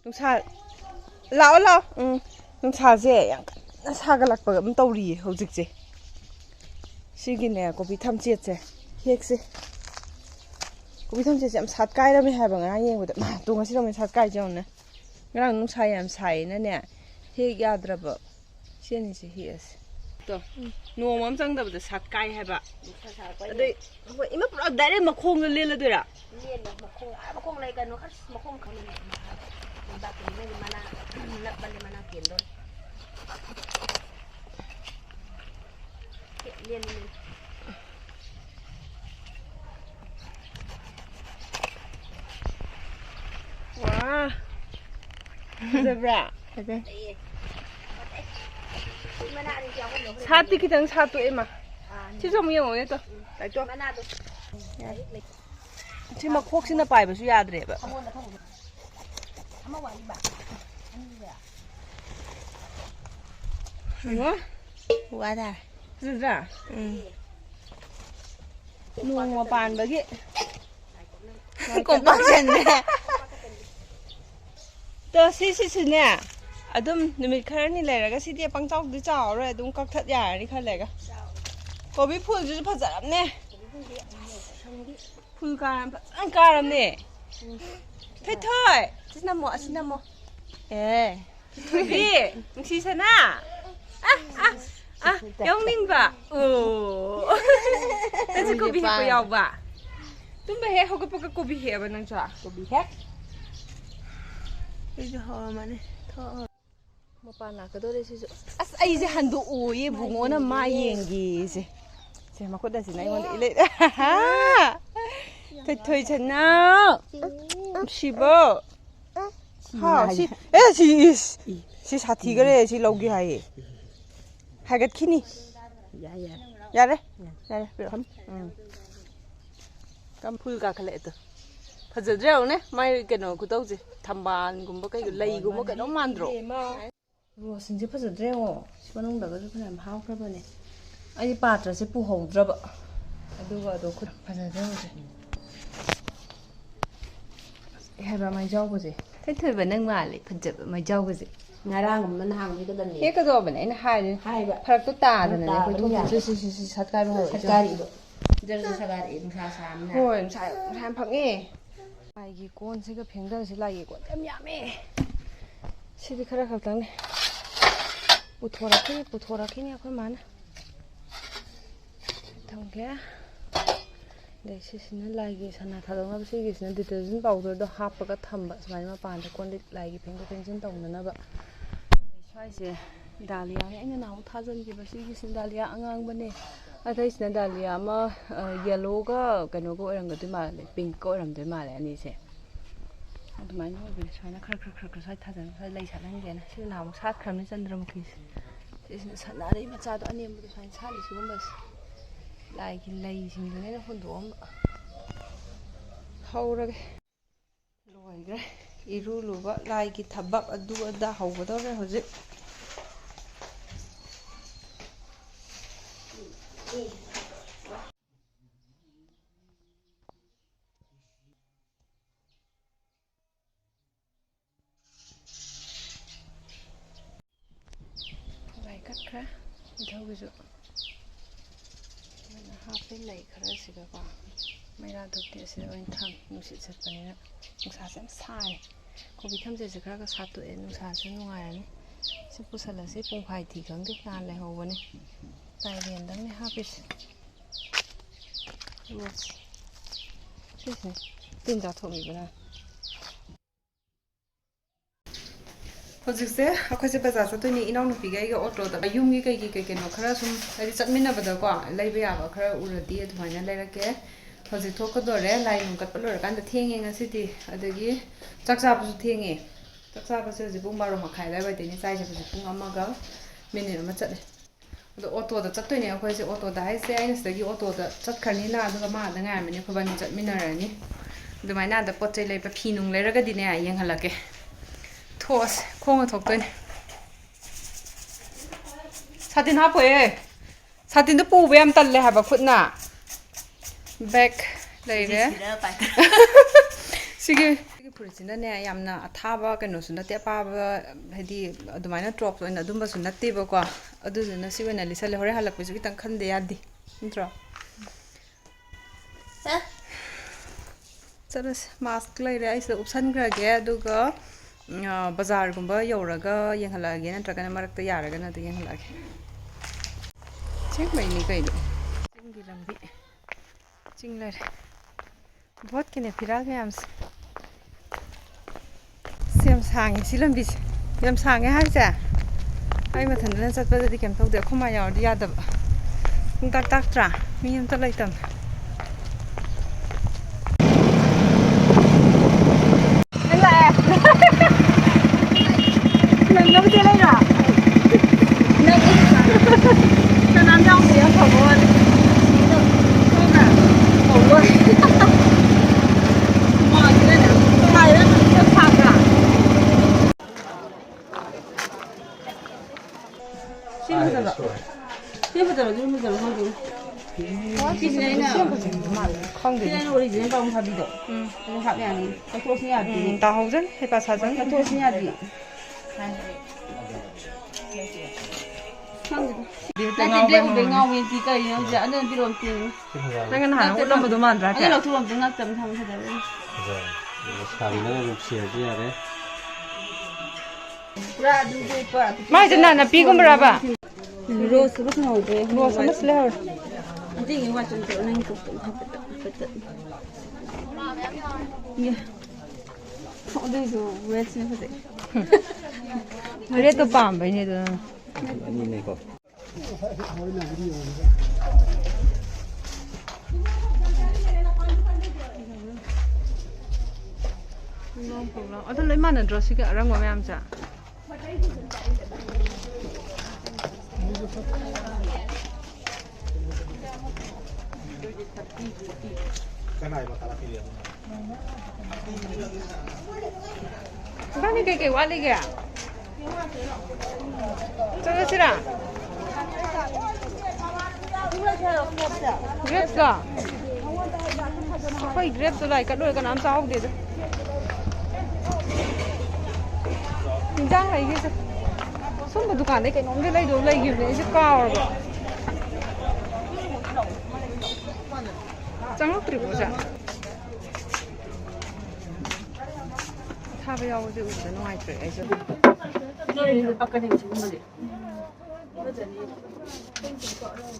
ꯅꯨꯡꯁꯥ ꯂꯥꯛꯑꯣ ꯂꯥꯛꯑꯣ ꯅꯨꯡꯁꯥꯁꯦ ꯌꯥꯝ ꯀꯟꯅ ꯁꯥꯒꯠꯂꯛꯄꯒ ꯑꯗꯨꯝ ꯇꯧꯔꯤꯌꯦ ꯍꯧꯖꯤꯛꯁꯦ ꯁꯤꯒꯤꯅꯦ ꯀꯣꯕꯤ ꯊꯝꯆꯦꯠꯁꯦ ꯍꯦꯛꯁꯦ ꯀꯣꯕꯤ ꯊꯝꯆꯦꯠꯁꯦ ꯌꯥꯝ ꯁꯥꯠ ꯀꯥꯏꯔꯝꯃꯦ ꯍꯥꯏꯕ ꯉꯔꯥꯡ ꯌꯦꯡꯕꯗ ꯇꯣ ꯉꯁꯤ ꯅꯣꯡꯃꯩ ꯁꯥꯠ ꯀꯥꯏꯁꯦ ꯌꯦꯡꯉꯨꯅꯦ ꯉꯔꯥꯡ ꯅꯨꯡꯁꯥ ꯌꯥꯝ ꯁꯥꯏꯌꯦꯅꯅꯦ ꯍꯦꯛ ꯌꯥꯗ꯭ꯔꯕ ꯁꯤꯅꯤꯁꯦ ꯍꯦꯛꯑꯁꯦ ꯇꯣ ꯅꯣꯡꯃ ꯑꯃ ꯆꯪꯗꯕꯗ ꯁꯥꯠ ꯀꯥꯏ ꯍꯥꯏꯕ ꯑꯗꯩ ꯍꯣꯏ ꯏꯃꯥ ꯄꯨꯔꯥ ꯗꯥꯏꯔꯦꯛ ꯃꯈꯣꯡꯗ ꯂꯦꯜꯂꯗꯣꯏꯔꯥ ꯂꯦꯜꯂꯣ ꯃꯈꯣꯡ ꯂꯩ ꯀꯩꯅꯣ ꯈꯔ ꯃꯈꯣꯡ ꯈꯪꯅꯤ ꯕꯥꯛꯀꯤ ꯃꯅꯥ ꯅꯞꯄꯅꯤ ꯃꯅꯥ ꯀꯦꯟꯗꯣꯔꯤ ꯂꯦꯜꯂꯤ ꯋꯥ ꯐꯖꯕ꯭ꯔꯥ ꯐꯖꯩ ꯁꯥꯠꯇꯤ ꯈꯤꯇꯪ ꯁꯥꯠꯇꯣꯛꯑꯦ ꯃꯥ ꯁꯤꯁꯨ ꯑꯃꯨꯛ ꯌꯦꯡꯉꯣꯅꯦ ꯇꯣ ꯇꯥꯏꯇꯣ ꯃꯅꯥꯗꯣ ꯁꯤ ꯃꯈꯣꯛꯁꯤꯅ ꯄꯥꯏꯕꯁꯨ ꯌꯥꯗ꯭ꯔꯦꯕ ꯑꯃ ꯋꯥꯠꯂꯤꯕ ꯌꯦꯡꯉꯣ ꯋꯥꯗꯥ ꯐꯖꯗ꯭ꯔꯥ ꯅꯣꯡꯃ ꯄꯥꯟꯕꯒꯤ ꯀꯣꯝꯄꯥꯛꯁꯟꯅꯦ ꯇꯣ ꯁꯤꯁꯤꯁꯨꯅꯦ ꯑꯗꯨꯝ ꯅꯨꯃꯤꯠ ꯈꯔꯅꯤ ꯂꯩꯔꯒ ꯁꯤꯗꯤ ꯄꯪꯆꯥꯎꯗꯤ ꯆꯥꯎꯔꯔꯣꯏ ꯑꯗꯨꯝ ꯀꯛꯊꯠ ꯌꯥꯔꯅꯤ ꯈꯔ ꯂꯩꯔꯒ ꯀꯣꯕꯤ ꯐꯨꯜꯁꯤꯁꯨ ꯐꯖꯔꯝꯅꯦ ꯐꯨꯜ ꯐꯖꯅ ꯀꯥꯔꯝꯅꯦ ꯊꯣꯏ ꯁꯤ ꯅꯝꯃꯣ ꯑꯁꯤ ꯅꯝꯃꯣ ꯊꯣꯏꯕꯤ ꯅꯨꯡꯁꯤꯁꯅꯥ ꯌꯥꯎꯅꯤꯡꯕ ꯑꯣ ꯅꯪꯁꯦ ꯀꯣꯕꯤ ꯍꯦꯛꯄ ꯌꯥꯎꯕ ꯇꯨꯝꯕ ꯍꯦꯛ ꯍꯧꯒꯠꯄꯒ ꯀꯣꯕꯤ ꯍꯦꯛꯑꯕ ꯅꯪꯁꯨ ꯀꯣꯕꯤ ꯍꯦꯛ ꯑꯩꯁꯨ ꯍꯧꯔꯝꯃꯅꯤ ꯊꯣꯛꯑ ꯃꯄꯥꯟ ꯂꯥꯛꯀꯗꯧꯔꯦ ꯁꯤꯁꯨ ꯑꯁ ꯑꯩꯁꯦ ꯍꯟꯗꯣꯛꯑꯣꯌꯦ ꯕꯨꯡꯉꯣꯅ ꯃꯥ ꯌꯦꯡꯒꯦꯁꯦ ꯁꯦ ꯃꯈꯨꯠ ꯑꯁꯤꯅ ꯑꯩꯉꯣꯟꯗ ꯏꯂꯩ ꯊꯣꯏ ꯁꯅꯥꯎ ꯅꯨꯡꯁꯤꯕꯣ ꯍꯥꯎ ꯁꯤ ꯁꯥꯊꯤꯈꯔꯦ ꯁꯤ ꯂꯧꯒꯦ ꯍꯥꯏꯌꯦ ꯍꯥꯏꯒꯠꯈꯤꯅꯤ ꯌꯥꯔꯦ ꯐꯨꯜ ꯀꯥꯈꯠꯂꯛꯑꯦ ꯐꯖꯗ꯭ꯔꯦ ꯌꯦꯡꯉꯨꯅꯦ ꯃꯥꯏ ꯀꯩꯅꯣ ꯈꯨꯇꯧꯁꯦ ꯊꯝꯕꯥꯜꯒꯨꯝꯕ ꯀꯩ ꯂꯩꯒꯨꯝꯕ ꯀꯩꯅꯣ ꯃꯥꯟꯗ꯭ꯔꯣ ꯔꯣꯁꯁꯤꯡꯁꯦ ꯐꯖꯗ꯭ꯔꯦ ꯌꯦꯡꯉꯣ ꯁꯤ ꯃꯅꯨꯡꯗꯒꯁꯨ ꯐꯅꯌꯥꯝ ꯍꯥꯎꯈ꯭ꯔꯕꯅꯦ ꯑꯩꯗꯤ ꯄꯥꯇ꯭ꯔꯁꯦ ꯄꯨꯍꯧꯗ꯭ꯔꯕ ꯑꯗꯨꯒ ꯑꯗꯣ ꯐꯖꯗ꯭ꯔꯦ ꯍꯧꯖꯤꯛ ꯍꯥꯏꯕ ꯃꯩꯖꯥꯎꯕꯁꯦ ꯊꯣꯏꯕ ꯅꯪ ꯃꯥꯜꯂꯦ ꯐꯖꯕ ꯃꯩꯖꯥꯎꯕꯁꯦ ꯉꯔꯥꯡꯒꯨꯝꯕ ꯅꯍꯥꯟꯒꯤꯗꯅꯦ ꯍꯦꯛꯀꯗꯧꯕꯅꯦ ꯑꯩꯅ ꯍꯥꯏꯕ ꯐꯔꯛꯇꯣ ꯇꯥꯗꯅꯅꯦ ꯑꯩꯈꯣꯏ ꯊꯣꯛꯇꯣꯏꯁꯤ ꯁꯤ ꯁꯠꯀꯥꯏꯕ ꯍꯧꯔꯛꯏ ꯁꯠꯀꯥꯔꯤꯗꯣ ꯖꯔ ꯁꯒꯥꯔꯛꯑꯦ ꯅꯨꯡꯁꯥ ꯁꯥꯕꯅꯤꯅ ꯍꯣꯏ ꯅꯨꯡꯁꯥ ꯌꯥꯝ ꯐꯪꯉꯦ ꯂꯥꯏꯒꯤ ꯀꯣꯟꯁꯤꯒ ꯐꯦꯡꯗꯔꯁꯤ ꯂꯥꯏꯒꯤ ꯀꯣꯟꯁꯦ ꯌꯥꯝ ꯌꯥꯝꯃꯦ ꯁꯤꯗꯤ ꯈꯔ ꯈꯛꯇꯪꯅꯦ ꯄꯨꯊꯣꯔꯛꯈꯤꯅꯤ ꯑꯩꯈꯣꯏ ꯃꯥꯅ ꯊꯝꯒꯦ ꯑꯗꯩ ꯁꯤꯁꯤꯅ ꯂꯥꯏꯒꯤ ꯁꯅꯥ ꯊꯥꯗꯣꯛꯅꯕ ꯁꯤꯒꯤꯁꯤꯅ ꯗꯤꯇꯔꯖꯦꯟ ꯄꯥꯎꯗꯔꯗꯣ ꯍꯥꯞꯄꯒ ꯊꯝꯕ ꯁꯨꯃꯥꯏꯅ ꯃꯄꯥꯟꯗ ꯀꯣꯟ ꯂꯤꯛ ꯂꯥꯏꯒꯤ ꯐꯦꯡꯗꯣꯛ ꯐꯦꯡꯖꯤꯟ ꯇꯧꯅꯅꯕ ꯁ꯭ꯋꯥꯏꯁꯦ ꯗꯥꯂꯤꯌꯥꯅꯦ ꯑꯩꯅ ꯅꯍꯥꯟꯃꯨꯛ ꯊꯥꯖꯤꯟꯈꯤꯕ ꯁꯤꯒꯤꯁꯤꯅ ꯗꯥꯂꯤꯌꯥ ꯑꯉꯥꯡꯕꯅꯦ ꯑꯇꯩꯁꯤꯅ ꯗꯥꯂꯤꯌꯥ ꯑꯃ ꯌꯦꯜꯂꯣꯒ ꯀꯩꯅꯣꯒ ꯑꯣꯏꯔꯝꯒꯗꯣꯏ ꯃꯥꯜꯂꯦ ꯄꯤꯡꯛꯀ ꯑꯣꯏꯔꯝꯗꯣꯏ ꯃꯥꯜꯂꯦ ꯑꯅꯤꯁꯦ ꯑꯗꯨꯃꯥꯏꯅ ꯑꯣꯏꯕꯅꯤ ꯁꯨꯃꯥꯏꯅ ꯈꯔ ꯁ꯭ꯋꯥꯏ ꯊꯥꯖꯟ ꯁ꯭ꯋꯥꯏ ꯂꯩ ꯁꯥꯠꯍꯟꯒꯦꯅ ꯁꯤꯅ ꯅꯍꯥꯟꯃꯨꯛ ꯁꯥꯠꯈ꯭ꯔꯕꯅꯤ ꯆꯟꯗ꯭ꯔꯃꯨꯈꯤꯁꯦ ꯁꯤꯁꯤꯅ ꯁꯥꯟꯅꯔꯤ ꯃꯆꯥꯗꯣ ꯑꯅꯦꯝꯕꯗꯣ ꯁꯨꯃꯥꯏꯅ ꯁꯥꯠꯂꯤ ꯁꯤꯒꯨꯝꯕꯁꯦ ꯂꯥꯏꯒꯤ ꯂꯩꯁꯤꯡꯗꯨꯅ ꯑꯩꯅ ꯍꯨꯟꯗꯣꯛꯑꯝꯕ ꯍꯧꯔꯒꯦ ꯂꯣꯏꯈ꯭ꯔꯦ ꯏꯔꯨ ꯂꯨꯕ ꯂꯥꯏꯒꯤ ꯊꯕꯛ ꯑꯗꯨ ꯑꯗꯥ ꯍꯧꯒꯗꯧꯔꯦ ꯍꯧꯖꯤꯛ ꯂꯥꯏ ꯀꯠꯈ꯭ꯔꯦ ꯅꯤꯡꯊꯧꯒꯤꯁꯨ ꯑꯗꯨꯅ ꯍꯥꯞꯄꯤ ꯂꯩ ꯈꯔꯁꯤꯒꯀꯣ ꯃꯩꯔꯥ ꯙꯨꯞꯇꯤ ꯑꯁꯤꯗ ꯑꯣꯏꯅ ꯊꯝꯃꯤ ꯅꯨꯡꯁꯤꯠ ꯁꯤꯠꯄꯅꯤꯅ ꯅꯨꯡꯁꯥꯁꯦ ꯌꯥꯝ ꯁꯥꯏ ꯀꯣꯕꯤ ꯊꯝꯆꯦꯠꯁꯦ ꯈꯔꯒ ꯁꯥꯠꯇꯣꯛꯑꯦ ꯅꯨꯡꯁꯥꯁꯦ ꯅꯨꯡꯉꯥꯏꯔꯅꯤ ꯁꯤ ꯄꯨꯁꯜꯂꯁꯤ ꯄꯨꯡꯐꯥꯏꯊꯤ ꯈꯪꯗꯦ ꯅꯍꯥꯟ ꯂꯩꯍꯧꯕꯅꯤ ꯇꯥꯏꯔꯦꯟꯗꯪꯅꯦ ꯍꯥꯞꯄꯤꯁꯦ ꯁꯤꯁꯤꯅꯦ ꯇꯤꯟ ꯆꯥꯊꯣꯛꯂꯤꯕꯅ ꯍꯧꯖꯤꯛꯁꯦ ꯑꯩꯈꯣꯏꯁꯦ ꯕꯖꯥꯔ ꯆꯠꯇꯣꯏꯅꯤ ꯏꯅꯥꯎꯅꯨꯄꯤꯒ ꯑꯩꯒ ꯑꯣꯇꯣꯗ ꯌꯨꯝꯒꯤ ꯀꯩꯅꯣ ꯈꯔ ꯁꯨꯝ ꯍꯥꯏꯗꯤ ꯆꯠꯃꯤꯟꯅꯕꯗꯀꯣ ꯂꯩꯕ ꯌꯥꯕ ꯈꯔ ꯎꯔꯗꯤ ꯑꯗꯨꯃꯥꯏꯅ ꯂꯩꯔꯛꯀꯦ ꯍꯧꯖꯤꯛ ꯊꯣꯛꯀꯗꯣꯔꯦ ꯂꯥꯏ ꯅꯨꯡ ꯀꯠꯄ ꯂꯣꯏꯔꯀꯥꯟꯗ ꯊꯦꯡꯉꯦ ꯉꯁꯤꯗꯤ ꯑꯗꯒꯤ ꯆꯥꯛ ꯆꯥꯕꯁꯨ ꯊꯦꯡꯉꯦ ꯆꯥꯛ ꯆꯥꯕꯁꯦ ꯍꯧꯖꯤꯛ ꯄꯨꯡ 12:30 ꯑꯗꯨꯋꯥꯏꯗꯩꯅꯦ ꯆꯥꯏꯁꯦ ꯍꯧꯖꯤꯛ ꯄꯨꯡ 1:01 ꯆꯠꯂꯦ ꯑꯗꯣ ꯑꯣꯇꯣꯗ ꯆꯠꯇꯣꯏꯅꯦ ꯑꯩꯈꯣꯏꯁꯦ ꯑꯣꯇꯣꯗ ꯍꯥꯏꯁꯦ ꯑꯩꯅ ꯁꯤꯗꯒꯤ ꯑꯣꯇꯣꯗ ꯆꯠꯈ꯭ꯔꯅꯤꯅ ꯑꯗꯨꯒ ꯃꯥ ꯑꯗ ꯉꯥꯏꯔꯝꯃꯅꯤ ꯑꯩꯈꯣꯏꯕꯥꯅꯤ ꯆꯠꯃꯤꯟꯅꯔꯅꯤ ꯑꯗꯨꯃꯥꯏꯅ ꯑꯗ ꯄꯣꯠ ꯆꯩ ꯂꯩꯕ ꯐꯤ ꯅꯨꯡ ꯂꯩꯔꯒꯗꯤꯅꯦ ꯌꯦꯡꯍꯜꯂꯛꯀꯦ ꯊꯣꯛꯑꯁꯦ ꯈꯣꯡꯅ ꯊꯣꯛꯇꯣꯏꯅꯦ 사진 하포에 사진도 뽑으면 얌 딸래 하바 굿나 백 레이레 시기 ꯐꯨꯔꯤꯠꯁꯤꯅꯅꯦ ꯌꯥꯝꯅ ꯑꯊꯥꯕ ꯀꯩꯅꯣꯁꯨ ꯅꯠꯇꯦ ꯑꯄꯥꯕ ꯍꯥꯏꯗꯤ ꯑꯗꯨꯃꯥꯏꯅ ꯇ꯭ꯔꯣꯞ ꯑꯣꯏꯅ ꯑꯗꯨꯝꯕꯁꯨ ꯅꯠꯇꯦꯕꯀꯣ ꯑꯗꯨꯗꯨꯅ ꯁꯤ ꯑꯣꯏꯅ ꯂꯤꯠꯁꯜꯂꯦ ꯍꯣꯔꯦꯟ ꯍꯜꯂꯛꯄꯁꯨ ꯈꯤꯇꯪ ꯈꯟꯗꯦ ꯌꯥꯗꯦ ꯅꯠꯇ꯭ꯔꯣ ꯆꯠꯂꯁꯤ ꯃꯥꯁꯛ ꯂꯩꯔꯦ ꯑꯩ ꯁꯤꯗ ꯎꯞꯁꯟꯈ꯭ꯔꯒꯦ ꯑꯗꯨꯒ ꯕꯖꯥꯔꯒꯨꯝꯕ ꯌꯧꯔꯒ ꯌꯦꯡꯍꯜꯂꯛꯑꯒꯦ ꯅꯠꯇ꯭ꯔꯒꯅ ꯃꯔꯛꯇ ꯌꯥꯔꯒꯅ ꯑꯗꯨ ꯌꯦꯡꯍꯜꯂꯛꯑꯒꯦ ꯆꯤꯡꯕꯩꯅꯤ ꯀꯩꯅꯣ ꯆꯤꯡꯒꯤ ꯂꯝꯕꯤ ꯆꯤꯡ ꯂꯩꯔꯦ ꯚꯣꯠꯀꯤꯅꯦ ꯐꯤꯔꯥꯜ ꯃꯌꯥꯝꯁꯦ ꯁꯤ ꯌꯥꯝ ꯁꯥꯡꯉꯦ ꯁꯤ ꯂꯝꯕꯤꯁꯦ ꯌꯥꯝ ꯁꯥꯡꯉꯦ ꯍꯥꯏꯁꯦ ꯑꯩ ꯃꯊꯟꯗꯅ ꯆꯠꯄꯗꯗꯤ ꯀꯩꯝ ꯇꯧꯗꯦ ꯑꯩꯈꯣꯏ ꯃꯥ ꯌꯥꯎꯔꯗꯤ ꯌꯥꯗꯕ ꯄꯨꯡ ꯇꯥꯛꯇ꯭ꯔꯥ ꯃꯤ ꯑꯝꯇ ꯂꯩꯇꯝꯅꯦ Nông chưa đây rồi. Nông đi. Cho nó nhau thì em khổ luôn. Không à. Khổ luôn. Mỏi cái này nè. Mỏi đó mà nó phạt cả. Xin bây giờ rồi. Xin bây giờ rồi, bây giờ không được. Cái này nè. không Cái này 우리 집에 가면 밥이죠. 그럼 밥이 아니. 또 신야지. 나오전 해봐 사전 또 신야지. 나 근데 우리 ngồi gì cây nó dễ nên đi làm tiền. 내가 하는 거 너무 너무 안 Anh 좋아. là thu làm tiền ngắt chậm thằng thế đấy. Rồi, xài nó cũng xìa chứ đấy. Ra đi đi qua. mai chân là pi cũng bra ba. Rose lúc nào về. Rose mất leo. Anh đi ngoài trong chỗ này cũng phải tự. Nghe. Họ đi rồi về xem phải. 그래 또 밤 왜니도. Nhìn này có. 어떤 얼마나 들었으니까 알아보면 하면서. Cái này mà ta là cái gì? cái quá đi kìa. 저거 싫어. 그랩가. 거의 그랩도 라이까 너가 남 싸우고 되죠. 긴장 이게 손도 두칸에 cái nón cái lấy đồ lấy kiểu này sẽ cao rồi. 장갑 들고 오자. 타be yawo de ude no ai tre eso. Ini pakai ni cuma ni.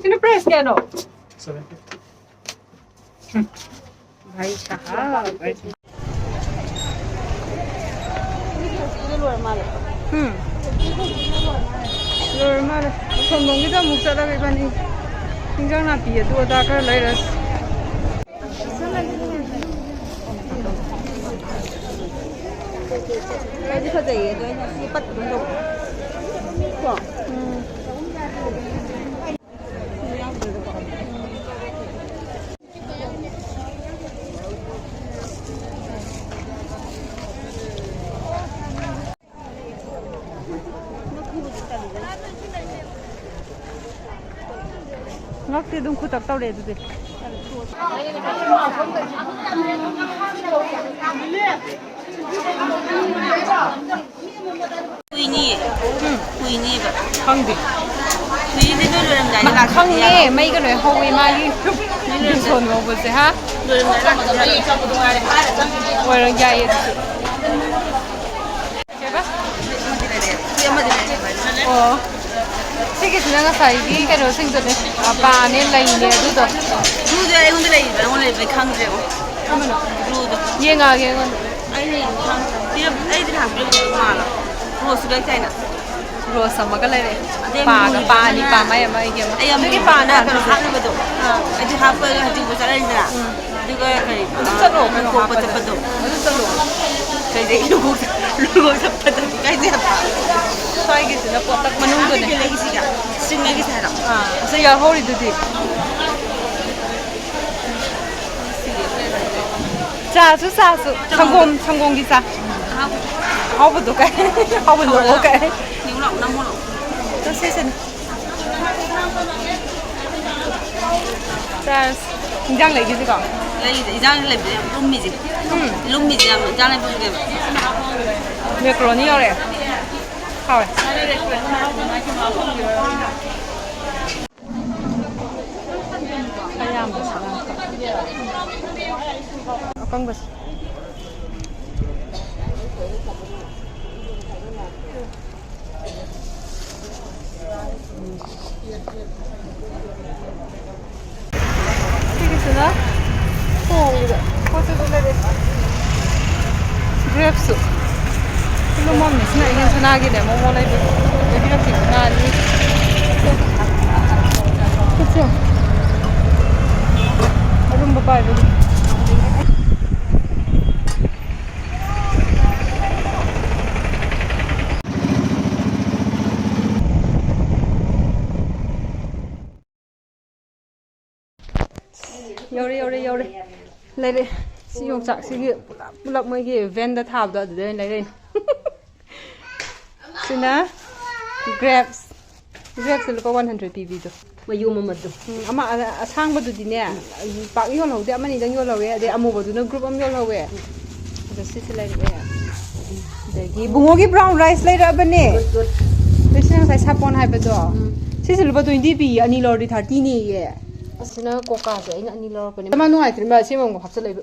Ini price kya no? 750. Bhai sahab. Ini luar malu. Normal. Somong kita muksa la ke bani. Tinggal na piye tu ada kar lai ras. Cái gì phải để tôi nó sẽ bắt đúng đâu. Không. Ngọc thì đúng khu tập tao để rồi. Queenie. Queenie vậy. Không đi. Queenie nó rồi làm gì là không nghe mấy cái này hôi mà đi sồn vào bữa ha. rồi làm gì là trong một ngày Rồi làm gì? 어. 시계지나 가사이기 cái đồ sinh tồn này. Bà nên lấy nè đúng rồi. Rude ai hôm nay là hôm nay phải khang rượu. Rude. Nghe ngà nghe ngon. Ai này khang. Ai đi hàng rượu mà là. Rose cái cái này. Rose mà cái này. Bà đi bà mấy mấy kia mà. Ai em cái bà nè cái hàng rượu. Ai đi hàng cái hàng rượu cái này nè. Juga cái. Rất rồi cái cô bắt bắt đâu. Rất rồi. Cái gì luôn bắt cái gì hả? Xoay cái gì nó có tắc mà nung rồi này. cái gì cả. Xin cái gì hả? Bây giờ hồi đi đi. 자, 주사수 성공 기사. 하부도 가. 하부도 가. Nhiều lắm năm lắm. 또 세선. 자, 긴장 내기지 가. 이장 레벨 룸미지. 룸미지 하면 이장 레벨 주게. 매크로니 요래. 하와. 하얀 거 사람. 어떤 거? 튀기스나? 이거 포즈블레데 그랩스 이거 뭐 미스나 이게 전화기네 뭐 라이브 이렇게 나니 그쵸? 아름 봐봐 여기 요래 레레 시 용짝 시기 불락 뭐이게 밴드 탑도 어디에 레레 시나 grabs lupa 100 pb도 mayum amadu. ama asangbadudiне pak yol hode amani dang yol hawe ade amubaduna group am yol hawe ade sisi lai be dagi bungogi brown rice lai ra bane pesang sai sapon hai bado sisi lupa 20 p ani lordi 30 ne ye asina koka se ina ani lor bane ma nuai tri ma semong ko hapsa lai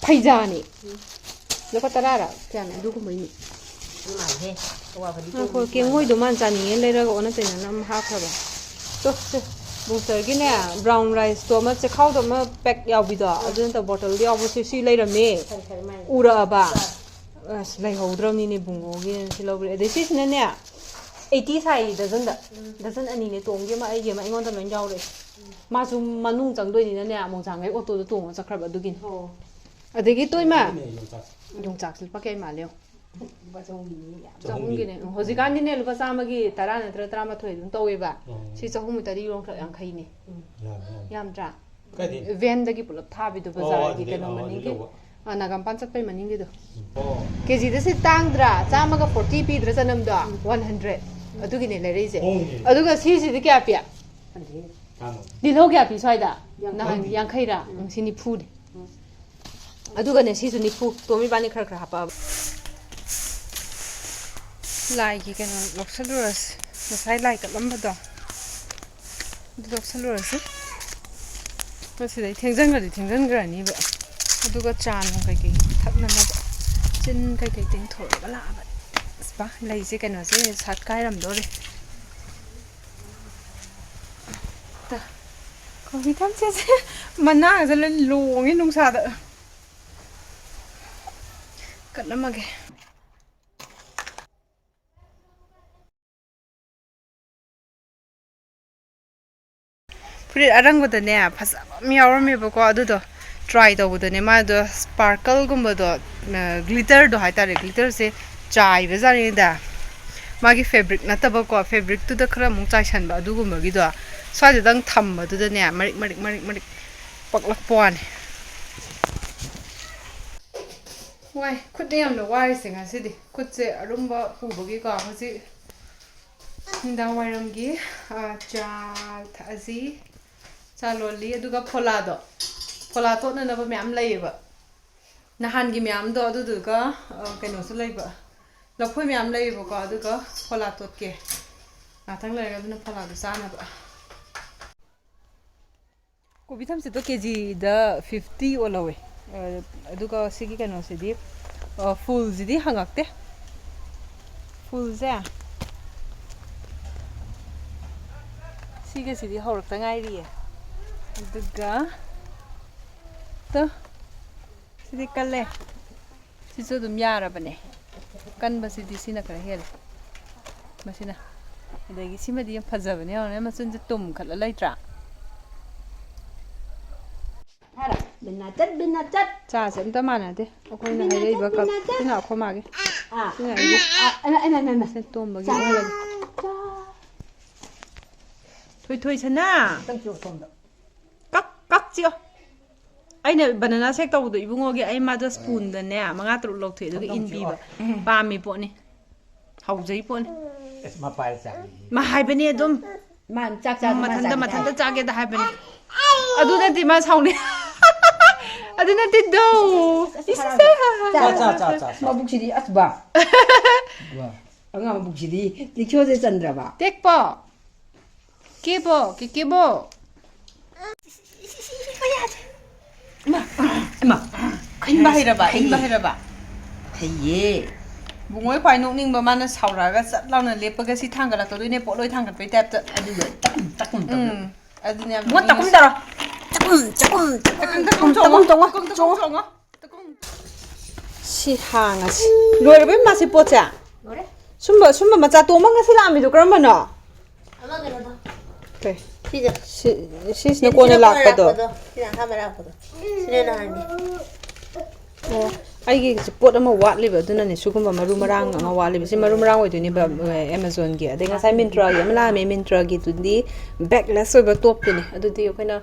phaijani lupa tarara kyan du ko mai ni ko kengoi do man chani lai ra ko na tena nam ha khaba to bungsergine brown rice to ma che khau do ma pack yaw bi do adun ta bottle yaw bo si lai ra me ura ba as lai hodram ni bungo gi si lo bre de si ne ne 80 sai dozen ani ne tong ge ma ai ge ma ingon ta men yaw re ma su manung chang doi ni ne among chang ai auto do tong cha khra ba du gin adegi toi ma yongchak sil pa ke ma leo 저홍기네 호지간디네 루파 사마기 따라네 트라트라마 토이 좀 떠웨바 시 저홍미 따리 롱 크라 양카이네 얌자 벤다기 불럽 타비도 바자기 그노 마닝게 나감 반짝pai 마닝게도 케지데세 땅드라 자마가 40 피드라 자남도 100 अदुगिने लेरेजे अदुगा सिसिदि क्या पिया दिलो क्या पि स्वाइदा नहान यांखैरा सिनि food अदुगाने Sissu निफु तोमी बानी खर खर हापा लाइकी कनो लक्सलुरस नसाई लाइक लंबदो लक्सलुरस मसिदै थेंजनग्रानिबा अदुगा चान कई थकनना चिन कई तें थोरगा लाबा स्पा लाइसे कनो से सात कायरम दोरे ता कोई थम से मना जल लोंगे नुंसादा कलमगे फ्री अरंगबदने फसम यावरमेबको अदुदो ट्राई तौबदने मादो स्पार्कल गुंबदो ग्लिटर दो हाइतारे ग्लिटर से चाय बजारेदा मागी फैब्रिक नतबको फैब्रिक तु द खरा मुंग चाइसनबा अदुगुंबगिदो स्वादे दंग थम्बदुदने मरिक पकलक पोने वाई खुदे यामनो वारिसे ngasidi khutse arumba pubagi ko hasi hinda wairamgi cha thazi चालोली अदुगा फोलादो फोला तोननबा म्याम लैबा नहानगी म्याम दो अदुदुगा कैनोसु लैबा लफोय म्याम लैबको अदुगा फोला तोतके नाथंग लैगा दुना फोलादो चानबा कोबी थमसे तो केजी द 50 ओलवे अदुगा सिगी कैनोसिदी फुल जिदी हंगक्ते फुल जे सिगे सिदी हौरक्ता ngairiye दुगा तो सिदी कल्ले सिसु दुम यारबने कनबा सिदी सिना खरा हेल मसिना अदगी सिमदी यम फजबने होने मसुन जे तुम खला लैत्रा हारा बिना चट चा से अमता मानादे अखोइना हैरेबा कप सिना अखो मागे सिना अना से तोमबगी होले थोइ सना तंचो सोंदा 깍지요. 아이네 바나나 색 तौबदो इबुंगोगे आइ मादो स्पून दने मंगा तरुक लौथै दुग इनबीबा पामी पोनी हाउजै पोनी एस मा पाइल चा मा हाइबने दुम मान चाक चाक मथंदा चागे दा हाइबने अदु नति मा Saune Ada nanti do. Isa. 자. 마북시디 아스바. 와. anga mabuksidi likhyose chandraba. Tekpo. Kibo, kikibo. Ma. Inba hiraba, inba hiraba. Haye. Bungoi pai nok ning ba mana sauraga sat launa lepaga si thangala to ne poloi thangkat pai tap ta Aduga takum. adina Mo takum dara. Takum. si hanga si loi ba ma si pocha Lore? sumba macha to manga si lami do karamba no Ama gerada. okay Siga. si ne ko ne lak pa do Sina kamera ko do. Sina na ni. ai gi pot ama wat liba duna ne sugumba maru marang nga wat liba si maru marang oi ni ba Amazon gi de nga sai Mintra gi amla me Mintra gi tundi backless oi ba top ni adu di koina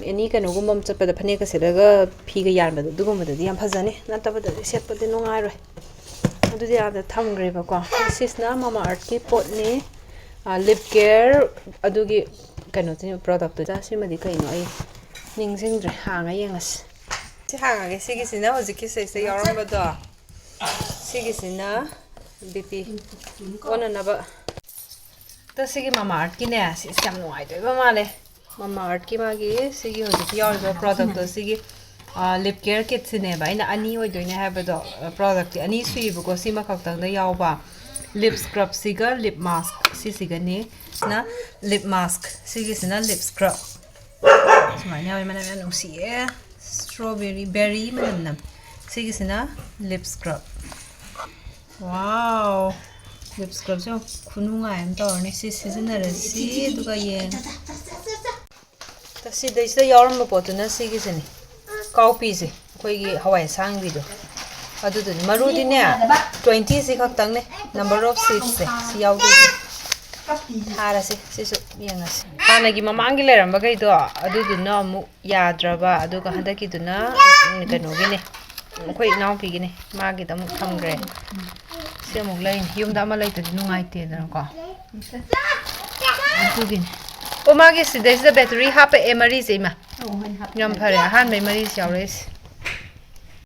any kano gumam chapa da phane ka sedaga phi ga yar ba du gum da di am phajani na ta ba da set pa de nongai roi adu di ada tham gre ba ko sisna mama art ki pot ni lip care adu gi kano tin product da si ma di kai no ai ning sing dre hanga yengas si hanga ge sigi sina hojiki se yaram ba da sigi sina bp ona na ba ta sigi mama art ki ne si sam no ai de ba male mama art ki magi sigi hojiki yaw ba product to sigi lip care kit sine ba ina ani oi doine ha ba do product ti ani sui bu ko si ma khak tang da yaw ba lip scrub siga lip mask si siga ni na lip mask sigi sina lip scrub sma nya mana no si strawberry berry manam sige sina lip scrub wow lip scrub so khununga am to ni si seasoner si duga ye ta si dei sa yaram ma potuna sige sini copy se koi gi hawai sang bi do adu du maru di ne 20 si khak tang ne number of seeds se si yaw du hara si su yangas hana gi mamang gi leram ba gai do adu du na mu yadraba adu ka handa ki du na kano gi ne khoi naw pi gi ne ma gi dam thamgre se mu lai yum da ma lai tu nungai te da ko adu gi ne o ma gi si des da battery ha pe emery se ma yam phare han mai mari yaw res